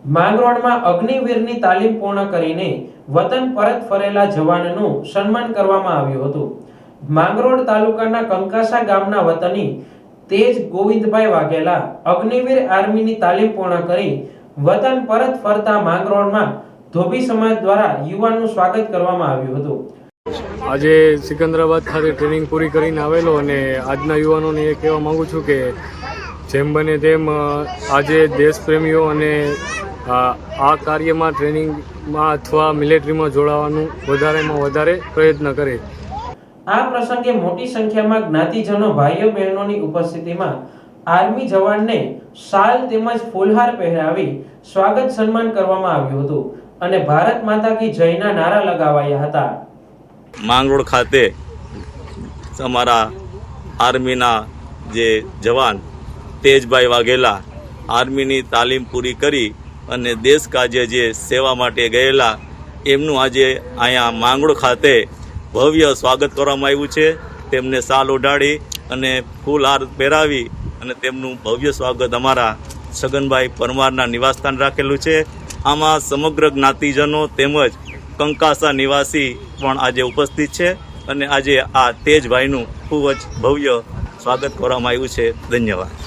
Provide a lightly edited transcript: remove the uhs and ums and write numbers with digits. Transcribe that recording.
માંગરોળમાં અગ્નિવીરની તાલીમ પૂર્ણ કરીને વતન પરત ફરેલા જવાનનું સન્માન કરવામાં આવ્યું હતું। માંગરોળ તાલુકાના કંકાસા ગામના વતની તેજ ગોવિંદભાઈ વાઘેલા અગ્નિવીર આર્મીની તાલીમ પૂર્ણ કરી વતન પરત ફરતા માંગરોળમાં ધોબી સમાજ દ્વારા યુવાનનું સ્વાગત કરવામાં આવ્યું હતું। આજે સિકંદરાબાદ ખાતે ટ્રેનિંગ પૂરી કરીને આવેલો અને આજના યુવાનોને એ કહેવા માગું છું કે જેમ બને તેમ આજે દેશપ્રેમીઓ અને આ કાર્યમાં ટ્રેનિંગમાં અથવા મિલિટરીમાં જોડાવાનું વધારેમાં વધારે પ્રયત્ન કરે। આ પ્રસંગે મોટી સંખ્યામાં જ્ઞાતિજનો ભાઈઓ બહેનોની ઉપસ્થિતિમાં આર્મી જવાનને શાલ તેમજ ફૂલહાર પહેરાવી સ્વાગત સન્માન કરવામાં આવ્યું હતું અને ભારત માતા કી જયના નારા લગાવાયા હતા। માંગરોળ ખાતે અમારા આર્મીના જે જવાન તેજભાઈ વાઘેલા આર્મીની તાલીમ પૂરી કરી અને દેશ કાજે જે સેવા માટે ગયેલા એમનું આજે અહીંયા માંગરોળ ખાતે ભવ્ય સ્વાગત કરવામાં આવ્યું છે। તેમને શાલ ઓઢાડી અને ફૂલહાર પહેરાવી અને તેમનું ભવ્ય સ્વાગત અમારા છગનભાઈ પરમારના નિવાસસ્થાન રાખેલું છે। આમાં સમગ્ર જ્ઞાતિજનો તેમજ કંકાસા નિવાસી પણ આજે ઉપસ્થિત છે અને આજે આ તેજભાઈનું ખૂબ જ ભવ્ય સ્વાગત કરવામાં આવ્યું છે। ધન્યવાદ।